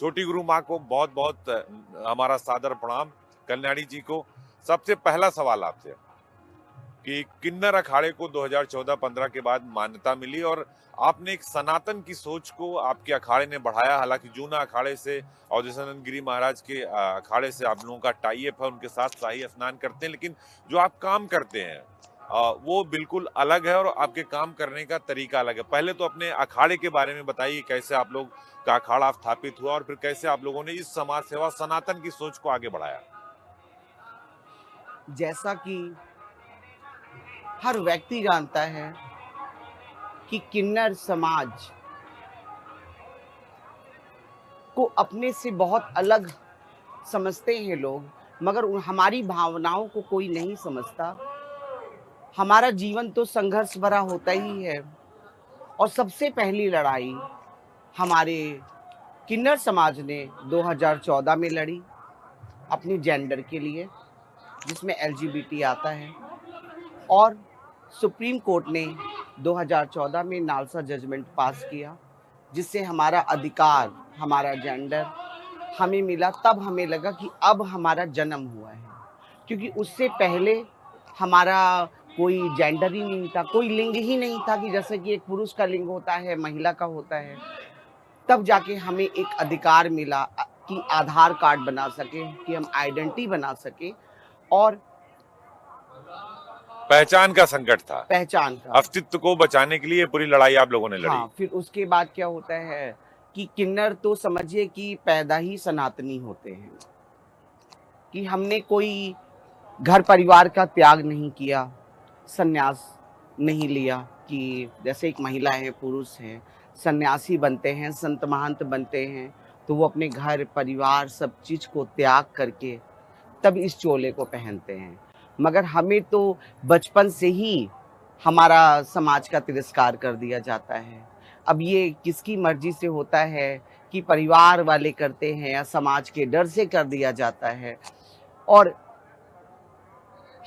छोटी गुरु माँ को बहुत बहुत हमारा सादर प्रणाम। कल्याणी जी को सबसे पहला सवाल आपसे कि किन्नर अखाड़े को 2014-15 के बाद मान्यता मिली और आपने एक सनातन की सोच को आपके अखाड़े ने बढ़ाया। हालांकि जूना अखाड़े से अवधेशानंद गिरी महाराज के अखाड़े से आप लोगों का टाई अप है, उनके साथ शाही स्नान करते हैं, लेकिन जो आप काम करते हैं वो बिल्कुल अलग है और आपके काम करने का तरीका अलग है। पहले तो अपने अखाड़े के बारे में बताइए, कैसे आप लोग का अखाड़ा स्थापित हुआ और फिर कैसे आप लोगों ने इस समाज सेवा सनातन की सोच को आगे बढ़ाया। जैसा कि हर व्यक्ति जानता है कि किन्नर समाज को अपने से बहुत अलग समझते हैं लोग, मगर हमारी भावनाओं को कोई नहीं समझता। हमारा जीवन तो संघर्ष भरा होता ही है और सबसे पहली लड़ाई हमारे किन्नर समाज ने 2014 में लड़ी अपनी जेंडर के लिए, जिसमें एलजीबीटी आता है, और सुप्रीम कोर्ट ने 2014 में नालसा जजमेंट पास किया, जिससे हमारा अधिकार, हमारा जेंडर हमें मिला। तब हमें लगा कि अब हमारा जन्म हुआ है, क्योंकि उससे पहले हमारा कोई जेंडर ही नहीं था, कोई लिंग ही नहीं था कि जैसे कि एक पुरुष का लिंग होता है, महिला का होता है। तब जाके हमें एक अधिकार मिला कि आधार कार्ड बना सके, कि हम आइडेंटिटी बना सके और पहचान का संकट था, पहचान का। अस्तित्व को बचाने के लिए पूरी लड़ाई आप लोगों ने लड़ी। हाँ, फिर उसके बाद क्या होता है कि किन्नर तो समझिए कि पैदा ही सनातनी होते हैं, कि हमने कोई घर परिवार का त्याग नहीं किया, संन्यास नहीं लिया, कि जैसे एक महिला है, पुरुष है, सन्यासी बनते हैं, संत महंत बनते हैं, तो वो अपने घर परिवार सब चीज को त्याग करके तब इस चोले को पहनते हैं। मगर हमें तो बचपन से ही हमारा समाज का तिरस्कार कर दिया जाता है। अब ये किसकी मर्जी से होता है कि परिवार वाले करते हैं या समाज के डर से कर दिया जाता है। और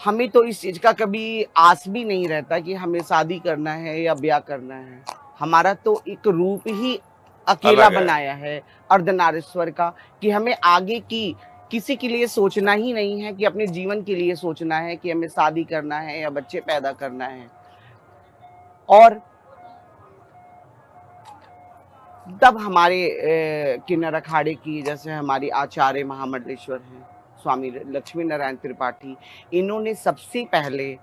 हमें तो इस चीज का कभी आस भी नहीं रहता कि हमें शादी करना है या ब्याह करना है। हमारा तो एक रूप ही अकेला बनाया है अर्धनारीश्वर का, कि हमें आगे की किसी के लिए सोचना ही नहीं है, कि अपने जीवन के लिए सोचना है कि हमें शादी करना है या बच्चे पैदा करना है। और तब हमारे किन्नर अखाड़े की, जैसे हमारी आचार्य महामंडलेश्वर हैं स्वामी लक्ष्मी नारायण त्रिपाठी, इन्होंने सबसे पहले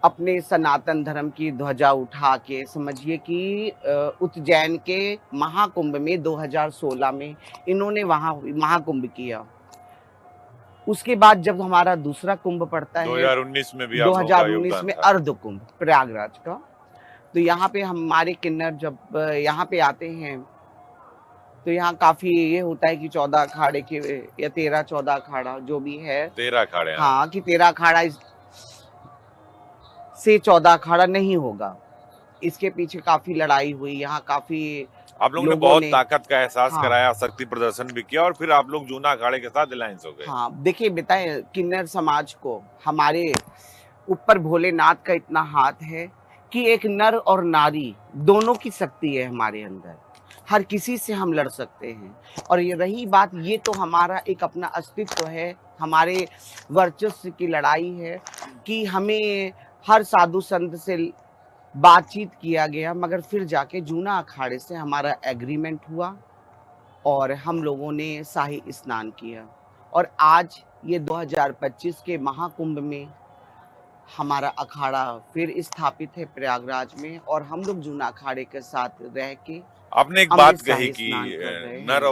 अपने सनातन धर्म की ध्वजा उठा के, समझिए कि उज्जैन के महाकुंभ में 2016 में इन्होंने वहाँ महाकुंभ किया। उसके बाद जब हमारा दूसरा कुंभ पड़ता है 2019 में भी 2019 में अर्ध कुंभ प्रयागराज का, तो यहाँ पे हमारे किन्नर जब यहाँ पे आते हैं तो यहाँ काफी ये होता है कि 14 अखाड़े के या 13-14 अखाड़ा जो भी है, 13 अखाड़े, हाँ, कि 13 अखाड़ा से 14 अखाड़ा नहीं होगा। इसके पीछे काफी लड़ाई हुई, यहाँ काफी आप लोगों ने बहुत ताकत का एहसास कराया, शक्ति प्रदर्शन भी किया और फिर आप लोग जूना अखाड़े के साथ अलायंस हो गए। हाँ, देखिए बताए, किन्नर समाज को हमारे ऊपर भोलेनाथ का इतना हाथ है कि एक नर और नारी दोनों की शक्ति है हमारे अंदर, हर किसी से हम लड़ सकते हैं। और ये रही बात, ये तो हमारा एक अपना अस्तित्व है, हमारे वर्चस्व की लड़ाई है कि हमें हर साधु संत से बातचीत किया गया, मगर फिर जाके जूना अखाड़े से हमारा एग्रीमेंट हुआ और हम लोगों ने शाही स्नान किया। और आज ये 2025 के महाकुंभ में हमारा अखाड़ा फिर स्थापित है प्रयागराज में, और हम लोग जूना अखाड़े के साथ रह के आपने एक बात कही कि नर